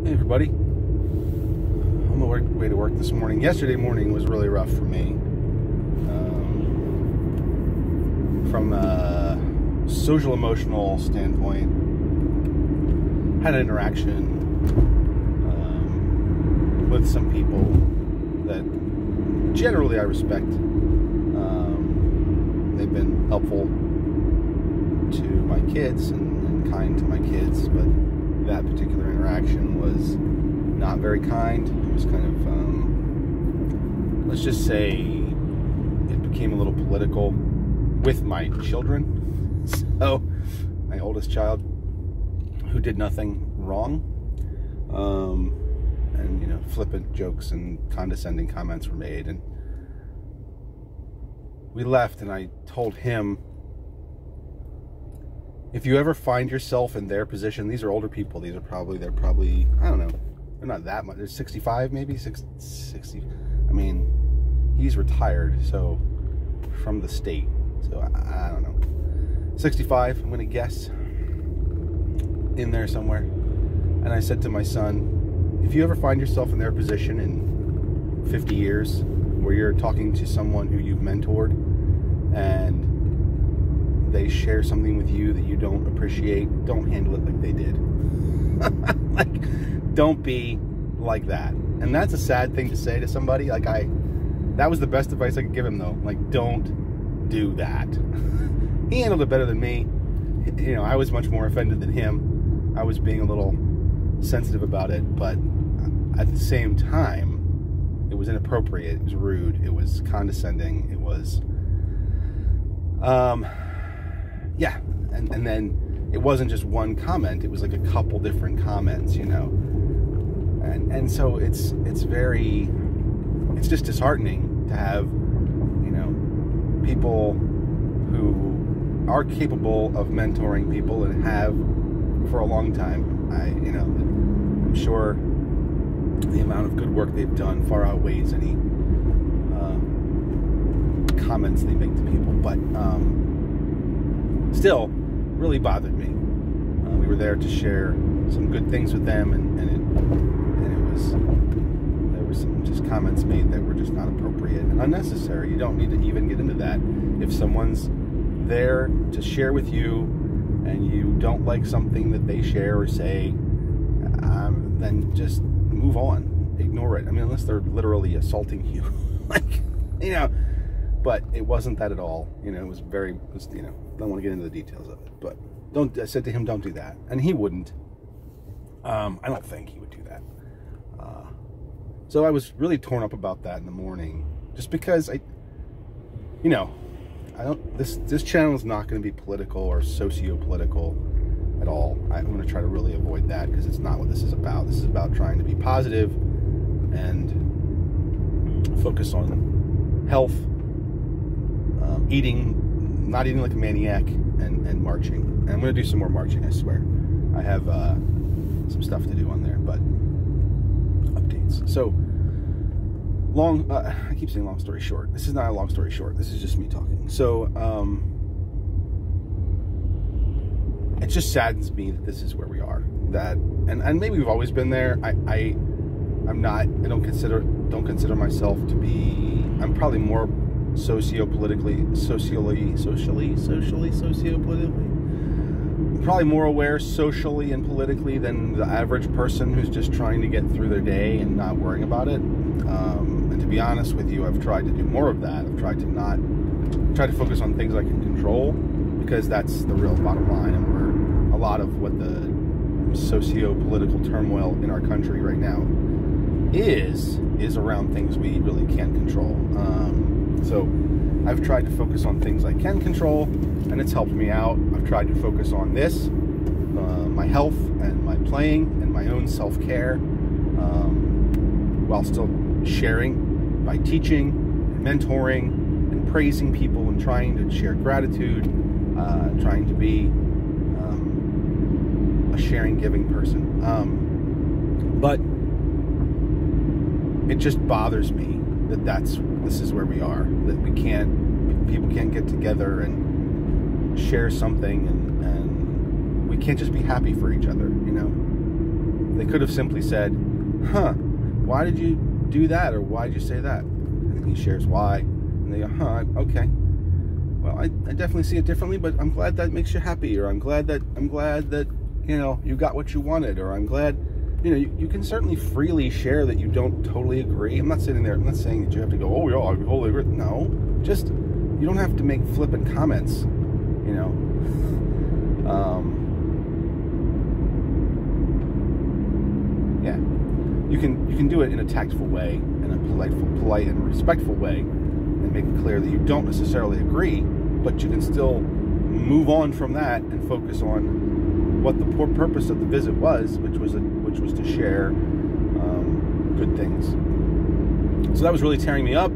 Hey everybody, on my way to work this morning. Yesterday morning was really rough for me. From a social emotional standpoint, had an interaction with some people that generally I respect. They've been helpful to my kids and kind to my kids, but that particular interaction was not very kind. It was kind of, let's just say, it became a little political with my children. So, my oldest child, who did nothing wrong, and, you know, flippant jokes and condescending comments were made, and we left, and I told him, if you ever find yourself in their position, these are older people. They're probably, I don't know, they're not that much. They're 65, maybe 60. I mean, he's retired, so from the state. So I don't know, 65. I'm gonna guess in there somewhere. And I said to my son, if you ever find yourself in their position in 50 years, where you're talking to someone who you've mentored, and they share something with you that you don't appreciate, don't handle it like they did. Like, don't be like that. And that's a sad thing to say to somebody. Like, that was the best advice I could give him, though. Like, don't do that. He handled it better than me. You know, I was much more offended than him. I was being a little sensitive about it, but at the same time, it was inappropriate. It was rude. It was condescending. It was, yeah, and then it wasn't just one comment, it was like a couple different comments, you know, and so it's just disheartening to have, you know, people who are capable of mentoring people and have for a long time. I'm sure the amount of good work they've done far outweighs any comments they make to people, but still really bothered me. We were there to share some good things with them, and there were some just comments made that were just not appropriate and unnecessary. You don't need to even get into that. If someone's there to share with you and you don't like something that they share or say, then just move on, ignore it. I mean, unless they're literally assaulting you, like, you know. But it wasn't that at all. You know, it was you know, don't want to get into the details of it. But I said to him, don't do that. And he wouldn't. I don't think he would do that. So I was really torn up about that in the morning. Just because this channel is not going to be political or socio-political at all. I'm going to try to really avoid that, because it's not what this is about. This is about trying to be positive and focus on health, not eating like a maniac, and marching. And I'm going to do some more marching, I swear. I have some stuff to do on there, but updates. So, I keep saying long story short. This is not a long story short. This is just me talking. So, it just saddens me that this is where we are. And maybe we've always been there. I don't consider myself to be, I'm probably more sociopolitically, probably more aware socially and politically than the average person who's just trying to get through their day and not worrying about it. And to be honest with you, I've tried to do more of that. I've tried to focus on things I can control, because that's the real bottom line, and where a lot of what the socio-political turmoil in our country right now is around things we really can't control. So I've tried to focus on things I can control, and it's helped me out. I've tried to focus on this, my health and my playing and my own self-care, while still sharing by teaching and mentoring and praising people and trying to share gratitude, trying to be a sharing, giving person. But it just bothers me that this is where we are, that people can't get together and share something, and we can't just be happy for each other, you know? They could have simply said, huh, why did you do that? Or why did you say that? And he shares why. And they go, huh, okay. Well, I definitely see it differently, but I'm glad that makes you happy. Or I'm glad that, you know, you got what you wanted. Or I'm glad, you know, you can certainly freely share that you don't totally agree. I'm not sitting there, I'm not saying that you have to go, oh, yeah, I totally agree. No, just, you don't have to make flippant comments, you know. Yeah, you can do it in a tactful way, in a polite and respectful way, and make it clear that you don't necessarily agree, but you can still move on from that and focus on what the purpose of the visit was, which was to share good things. So that was really tearing me up,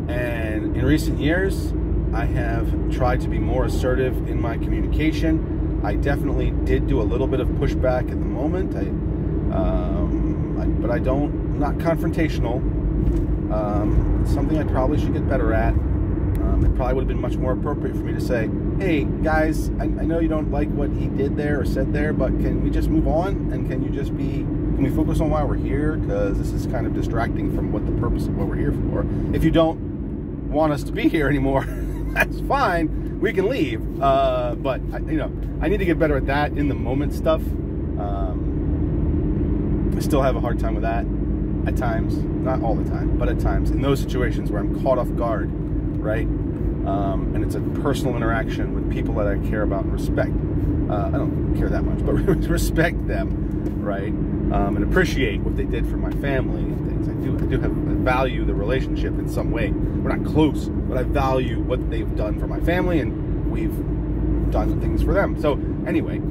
and in recent years, I have tried to be more assertive in my communication. I definitely did do a little bit of pushback at the moment. But I'm not confrontational. It's something I probably should get better at. It probably would have been much more appropriate for me to say, hey, guys, I know you don't like what he did there or said there, but can we just move on? And can we focus on why we're here? Because this is kind of distracting from what the purpose of what we're here for. If you don't want us to be here anymore, that's fine. We can leave. But, you know, I need to get better at that in the moment stuff. I still have a hard time with that at times. Not all the time, but at times. In those situations where I'm caught off guard, right? And it's a personal interaction with people that I care about and respect. I don't care that much, but respect them, right? And appreciate what they did for my family and things. I value the relationship in some way. We're not close, but I value what they've done for my family, and we've done things for them. So anyway,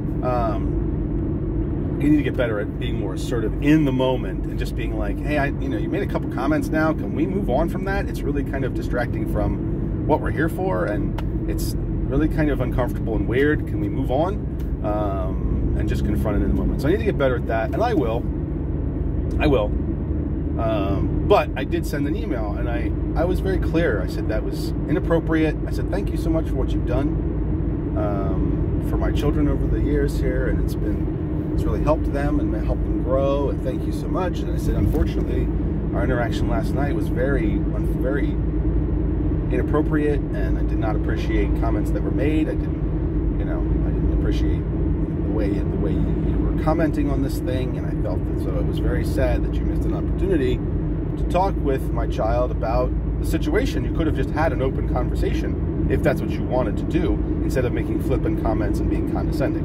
you need to get better at being more assertive in the moment and just being like, hey, you know, you made a couple comments now. Can we move on from that? It's really kind of distracting from what we're here for, and it's really kind of uncomfortable and weird. Can we move on? And just confront it in the moment. So I need to get better at that, and I will. But I did send an email, and I was very clear. I said that was inappropriate. I said, thank you so much for what you've done for my children over the years here, and it's really helped them and helped them grow, and thank you so much. And I said, unfortunately, our interaction last night was very inappropriate, and I did not appreciate comments that were made. I didn't appreciate the way you were commenting on this thing, and I felt that, so it was very sad that you missed an opportunity to talk with my child about the situation. You could have just had an open conversation if that's what you wanted to do, instead of making flippant comments and being condescending.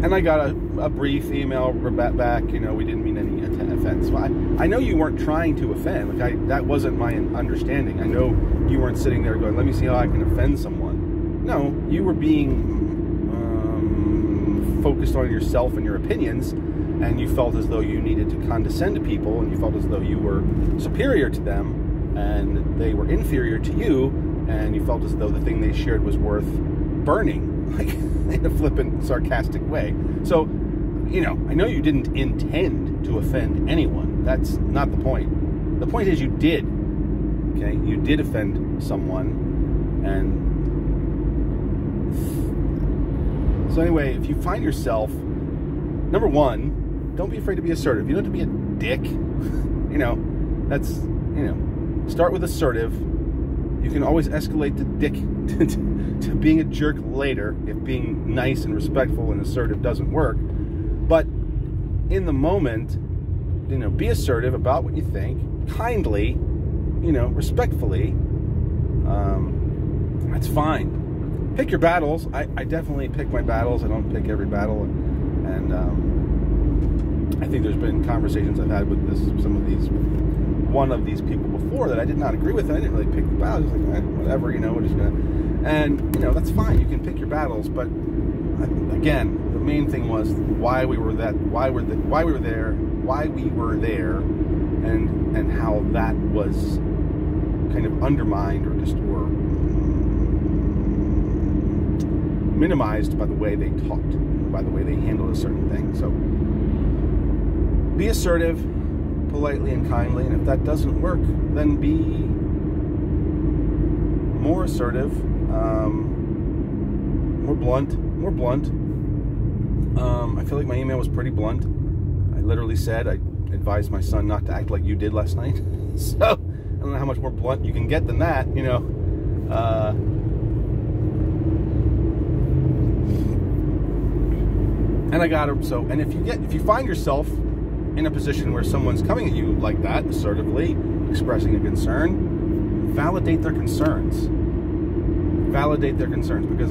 And I got a brief email back, you know, we didn't mean any offense. Well, I know you weren't trying to offend. Like, that wasn't my understanding. I know you weren't sitting there going, let me see how I can offend someone. No, you were being focused on yourself and your opinions, and you felt as though you needed to condescend to people, and you felt as though you were superior to them, and they were inferior to you, and you felt as though the thing they shared was worth burning, like in a flippant, sarcastic way. So, you know, I know you didn't intend to offend anyone. That's not the point. The point is you did, okay? You did offend someone, and so anyway, if you find yourself, number one, don't be afraid to be assertive. You don't have to be a dick. You know, that's, you know, start with assertive. You can always escalate to dick to being a jerk later if being nice and respectful and assertive doesn't work. But in the moment, you know, be assertive about what you think, kindly, you know, respectfully. That's fine. Pick your battles. I definitely pick my battles. I don't pick every battle, and I think there's been conversations I've had with one of these people before that I did not agree with, and I didn't really pick the battles. I was like, whatever, you know, we're just gonna, and you know, that's fine. You can pick your battles, but again, the main thing was why we were there, and how that was kind of undermined or minimized by the way they talked, by the way they handled a certain thing. So be assertive, politely and kindly, and if that doesn't work, then be more assertive, blunt, more blunt. I feel like my email was pretty blunt. I literally said I advised my son not to act like you did last night. So I don't know how much more blunt you can get than that, you know. And I got her. So, and if you find yourself in a position where someone's coming at you like that, assertively expressing a concern, validate their concerns. Validate their concerns, because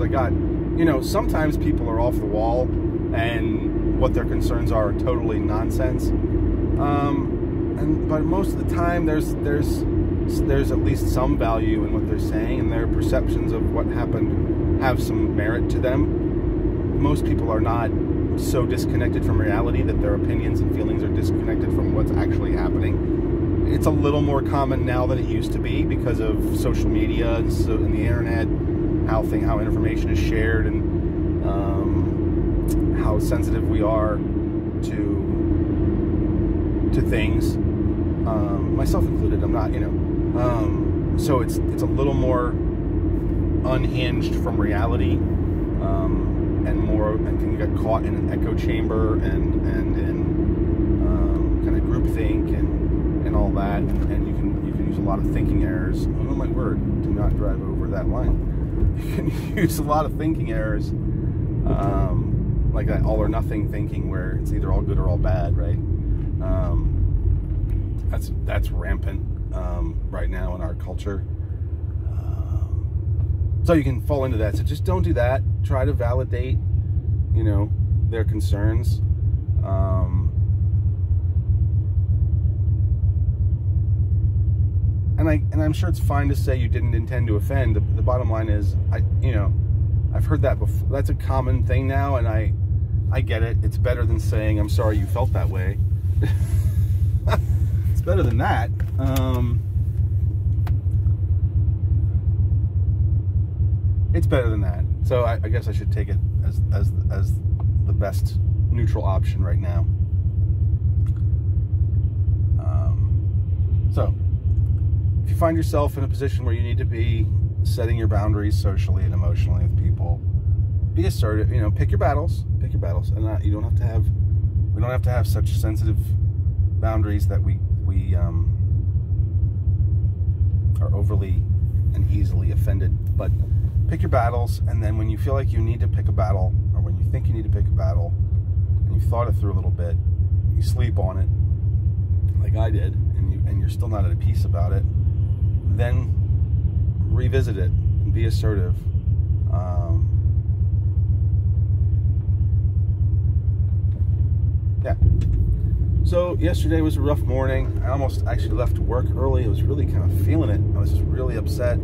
you know, sometimes people are off the wall and what their concerns are totally nonsense. But most of the time there's at least some value in what they're saying, and their perceptions of what happened have some merit to them. Most people are not so disconnected from reality that their opinions and feelings are disconnected from what's actually happening. It's a little more common now than it used to be because of social media and the internet, how information is shared, and how sensitive we are to things, myself included. I'm not, you know. So it's a little more unhinged from reality, and can get caught in an echo chamber and in kind of groupthink and all that, and you can use a lot of thinking errors. Oh my word! Do not drive over that line. You can use a lot of thinking errors, like that all or nothing thinking, where it's either all good or all bad, right? That's rampant right now in our culture. So you can fall into that. So just don't do that. Try to validate, you know, their concerns. And I'm sure it's fine to say you didn't intend to offend. The bottom line is, I've heard that before. That's a common thing now, and I get it. It's better than saying, I'm sorry you felt that way. It's better than that. It's better than that. So I guess I should take it as the best neutral option right now. So if you find yourself in a position where you need to be setting your boundaries socially and emotionally with people, be assertive. You know, pick your battles. Pick your battles, and we don't have to have such sensitive boundaries that we are overly and easily offended. But pick your battles, and then when you feel like you need to pick a battle, or when you think you need to pick a battle, and you've thought it through a little bit, you sleep on it, like I did, and you're still not at peace about it, then revisit it and be assertive. Yeah. So yesterday was a rough morning. I almost actually left work early. I was really kind of feeling it. I was just really upset.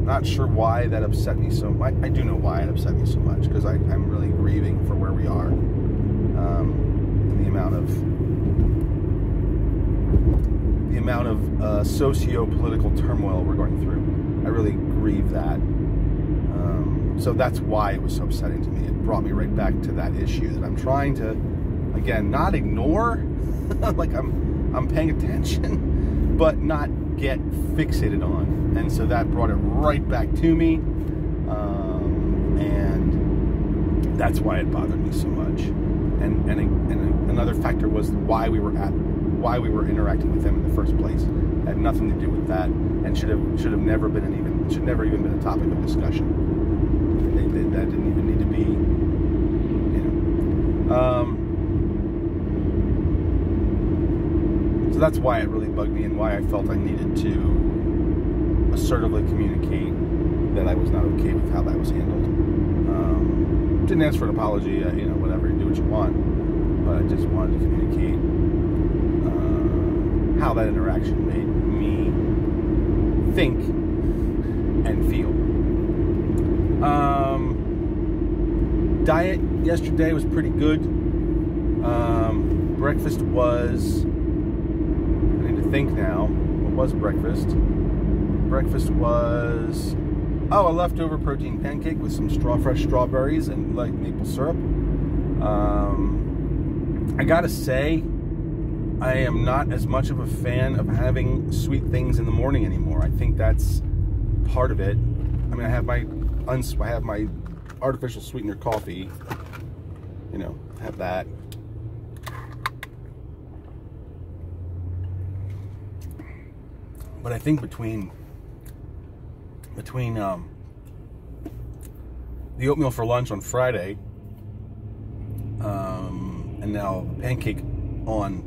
Not sure why that upset me so much. I do know why it upset me so much, because I'm really grieving for where we are, and the amount of socio-political turmoil we're going through. I really grieve that. So that's why it was so upsetting to me. It brought me right back to that issue that I'm trying to, again, not ignore, like I'm paying attention, but not get fixated on. And so that brought it right back to me, and that's why it bothered me so much. And another factor was why we were interacting with them in the first place. It had nothing to do with that, and should never even been a topic of discussion. That didn't even need to be, So that's why it really bugged me, and why I felt I needed to assertively communicate that I was not okay with how that was handled. Didn't ask for an apology, whatever, do what you want, but I just wanted to communicate how that interaction made me think and feel. Diet yesterday was pretty good. Breakfast was, I need to think now, what was breakfast? Breakfast was, a leftover protein pancake with some fresh strawberries and like maple syrup. I gotta say, I am not as much of a fan of having sweet things in the morning anymore. I think that's part of it. I mean, I have my I have my artificial sweetener coffee, you know, have that. But I think between the oatmeal for lunch on Friday, and now pancake on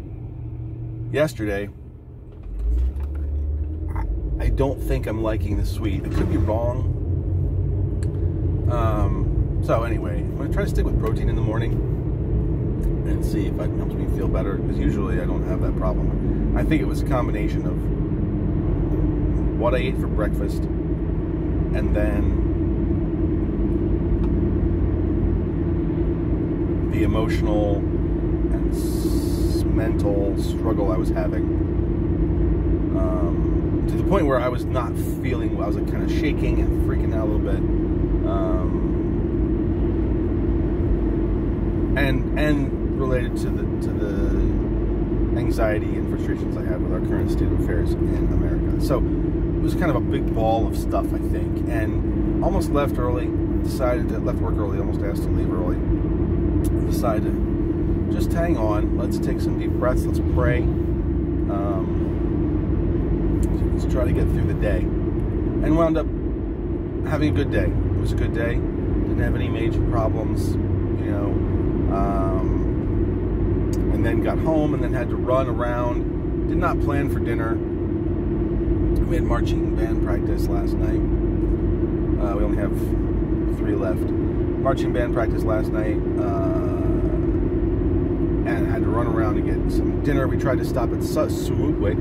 yesterday, I don't think I'm liking the sweet. I could be wrong. So anyway, I'm gonna try to stick with protein in the morning and see if it helps me feel better, because usually I don't have that problem. I think it was a combination of what I ate for breakfast and then the emotional and mental struggle I was having, to the point where I was not feeling, I was like kind of shaking and freaking out a little bit, and related to the anxiety and frustrations I have with our current state of affairs in America. So it was kind of a big ball of stuff, I think, and almost left early. Left work early, almost asked to leave early. Decided to just hang on. Let's take some deep breaths. Let's pray. Let's try to get through the day. And wound up having a good day. It was a good day. Didn't have any major problems, you know. And then got home and then had to run around. Did not plan for dinner. We had marching band practice last night. We only have 3 left. Marching band practice last night, and had to run around to get some dinner. We tried to stop at Subway,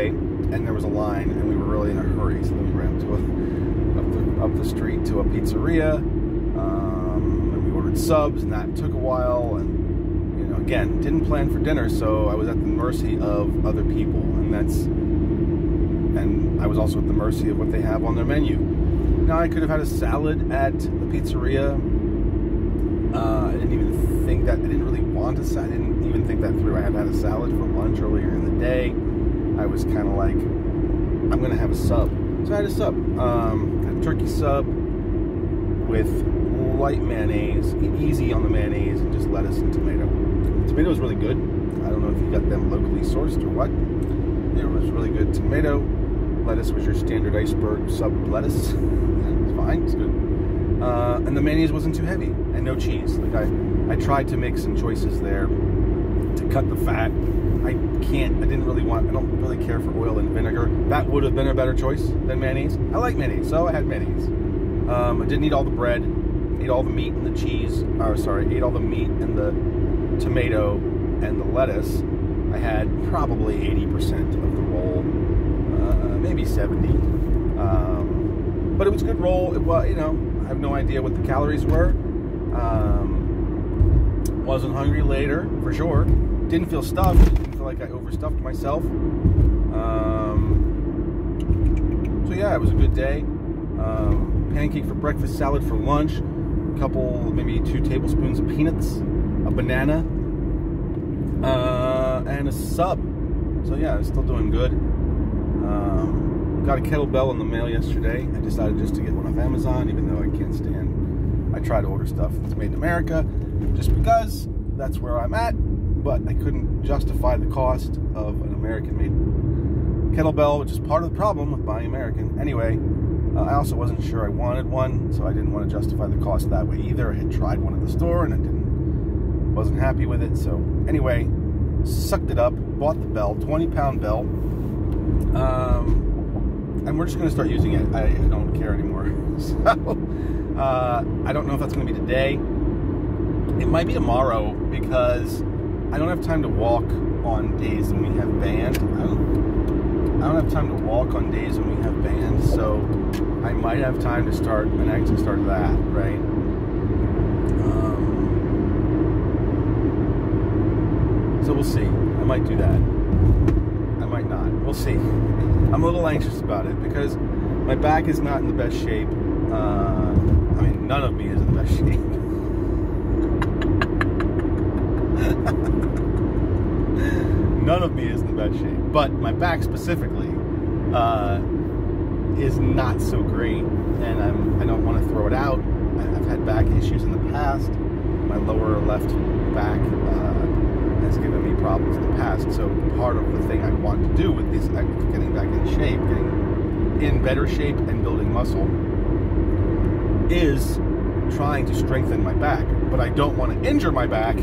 and there was a line, and we were really in a hurry, so then we ran to up the street to a pizzeria, and we ordered subs, and that took a while, and you know, again, didn't plan for dinner, so I was at the mercy of other people, and I was also at the mercy of what they have on their menu. Now, I could have had a salad at the pizzeria. I didn't even think that. I didn't really want a salad. I didn't even think that through. I had had a salad for lunch earlier in the day. I was kind of like, I'm going to have a sub. So I had a sub. A turkey sub with light mayonnaise, easy on the mayonnaise, and just lettuce and tomato. The tomato was really good. I don't know if you got them locally sourced or what. It was really good tomato. Lettuce was your standard iceberg sub lettuce. It's fine, it's good. And the mayonnaise wasn't too heavy, and no cheese. Like I tried to make some choices there to cut the fat. I don't really care for oil and vinegar. That would have been a better choice than mayonnaise. I like mayonnaise, so I had mayonnaise. I didn't eat all the bread, ate all the meat and the cheese, ate all the meat and the tomato and the lettuce. I had probably 80% of the roll. Maybe 70, but it was a good roll. It was, you know, I have no idea what the calories were. Wasn't hungry later, for sure. Didn't feel stuffed. Didn't feel like I overstuffed myself. So yeah, it was a good day. Pancake for breakfast, salad for lunch, maybe 2 tablespoons of peanuts, a banana, and a sub. So yeah, I'm still doing good. Got a kettlebell in the mail yesterday. I decided just to get one off Amazon, even though I can't stand. I try to order stuff that's made in America, just because that's where I'm at. But I couldn't justify the cost of an American-made kettlebell, which is part of the problem with buying American. Anyway, I also wasn't sure I wanted one, so I didn't want to justify the cost that way either. I had tried one at the store and I wasn't happy with it. So anyway, sucked it up, bought the bell, 20-pound bell. And we're just going to start using it. I don't care anymore. So, I don't know if that's going to be today. It might be tomorrow, because I don't have time to walk on days when we have band. I don't have time to walk on days when we have band, so I might have time to start and actually start that, right? So we'll see. I might do that. I might not. We'll see. I'm a little anxious about it because my back is not in the best shape. I mean, none of me is in the best shape. None of me is in the best shape. But my back specifically is not so great, and I don't want to throw it out. I've had back issues in the past. My lower left back has given me problems in the past. So part of the thing I want to do with this, getting back in shape, getting in better shape and building muscle, is trying to strengthen my back. But I don't want to injure my back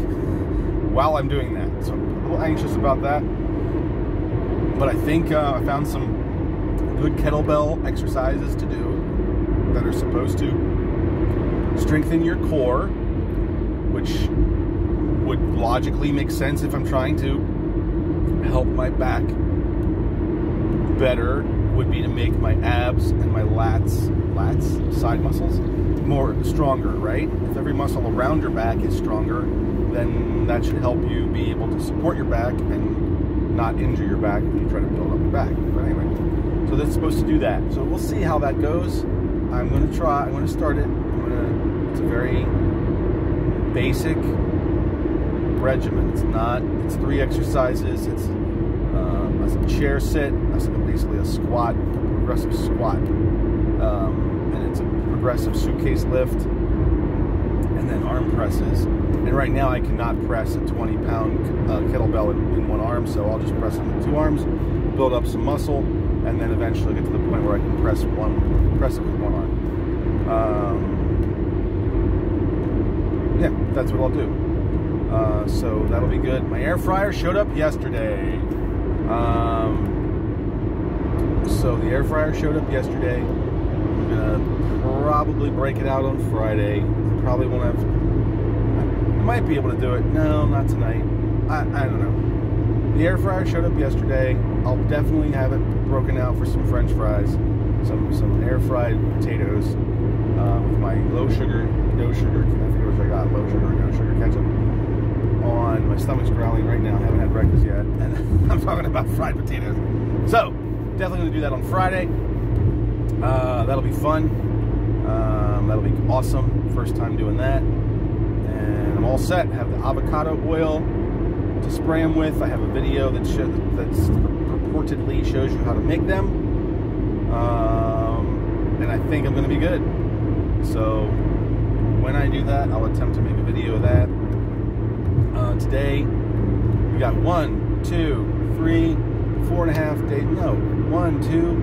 while I'm doing that. So I'm a little anxious about that. But I think I found some good kettlebell exercises to do that are supposed to strengthen your core, which would logically make sense if I'm trying to help my back better, would be to make my abs and my lats, side muscles, more stronger, right? If every muscle around your back is stronger, then that should help you be able to support your back and not injure your back when you try to build up your back. But anyway, so that's supposed to do that. So we'll see how that goes. I'm going to try. I'm going to start it. It's a very basic regimen. It's 3 exercises. It's a chair sit, basically a squat, a progressive squat, and it's a progressive suitcase lift, and then arm presses. And right now I cannot press a 20-pound kettlebell in one arm, so I'll just press it with 2 arms, build up some muscle, and then eventually get to the point where I can press it with 1 arm. Yeah, that's what I'll do. So that'll be good. My air fryer showed up yesterday. So the air fryer showed up yesterday. I'm gonna probably break it out on Friday. I probably won't have. I might be able to do it. No, not tonight. I don't know. The air fryer showed up yesterday. I'll definitely have it broken out for some French fries, some air fried potatoes with my low sugar, no sugar. I forget what I got. Low sugar, no sugar ketchup. On my stomach's growling right now. I haven't had breakfast yet, and I'm talking about fried potatoes. So definitely gonna do that on Friday. That'll be fun. That'll be awesome. First time doing that, and I'm all set. I have the avocado oil to spray them with. I have a video that purportedly shows you how to make them, and I think I'm gonna be good. So when I do that, I'll attempt to make a video of that. Today we got 1, 2, 3, 4.5 days. No, 1, 2,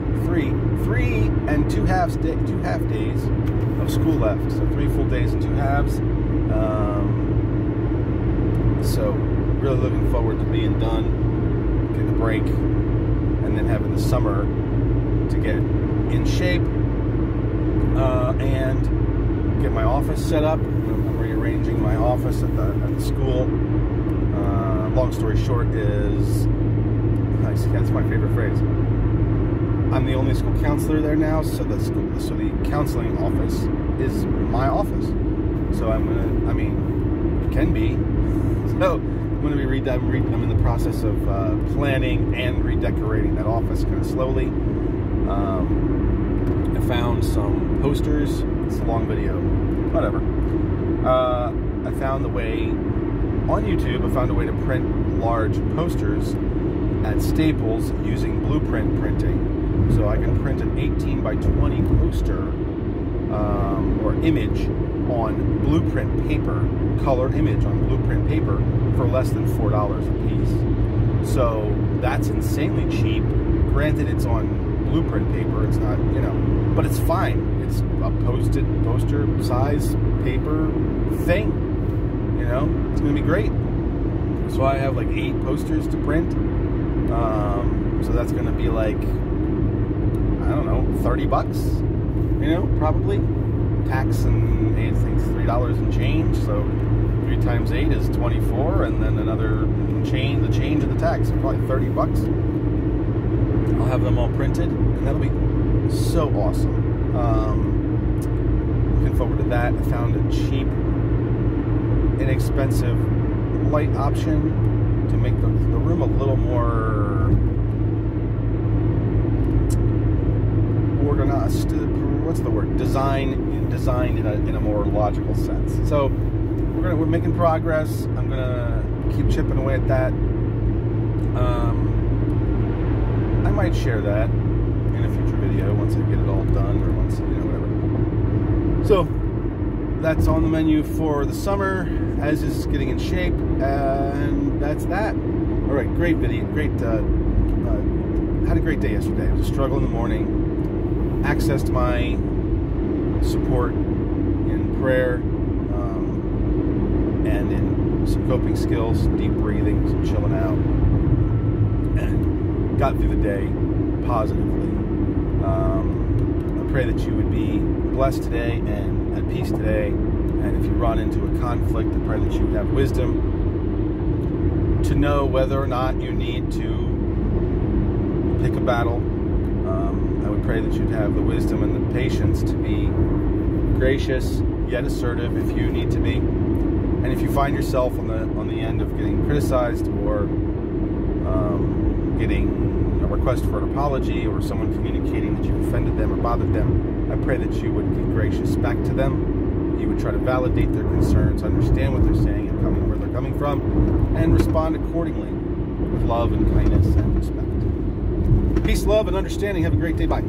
3 and 2 half days of school left. So 3 full days and 2 halves. So really looking forward to being done, getting a break, and then having the summer to get in shape and get my office set up. I'm rearranging my office at the school. Long story short is, that's my favorite phrase. I'm the only school counselor there now, so the counseling office is my office. So it can be. So I'm going to be I'm in the process of planning and redecorating that office kind of slowly. I found some posters. It's a long video. Whatever. I found the way on YouTube. I found a way to print large posters at Staples using blueprint printing. So I can print an 18 by 20 poster or image on blueprint paper, color image on blueprint paper for less than $4 a piece. So that's insanely cheap. Granted, it's on blueprint paper. It's not, but it's fine. It's a poster size paper thing. It's going to be great. So I have like 8 posters to print. So that's going to be like, I don't know, $30, probably. Tax and I think $3 and change. So 3 times 8 is 24, and then another the change of the tax, so probably $30. I'll have them all printed, and that'll be so awesome. Looking forward to that. I found a cheap, inexpensive light option to make the room a little more organized. What's the word? Designed in a more logical sense. So we're making progress. I'm gonna keep chipping away at that. I might share that in a future video. video once I get it all done, or once, you know, whatever. So that's on the menu for the summer, as is getting in shape, and that's that. All right, great video, great. Had a great day yesterday. It was a struggle in the morning. Accessed my support in prayer and in some coping skills, some deep breathing, some chilling out, and got through the day positively. I pray that you would be blessed today and at peace today. And if you run into a conflict, I pray that you would have wisdom to know whether or not you need to pick a battle. I would pray that you'd have the wisdom and the patience to be gracious yet assertive if you need to be. And if you find yourself on the end of getting criticized, or getting a request for an apology, or someone communicating that you've offended them or bothered them, I pray that you would be gracious back to them. You would try to validate their concerns, understand what they're saying and where they're coming from, and respond accordingly with love and kindness and respect. Peace, love, and understanding. Have a great day. Bye.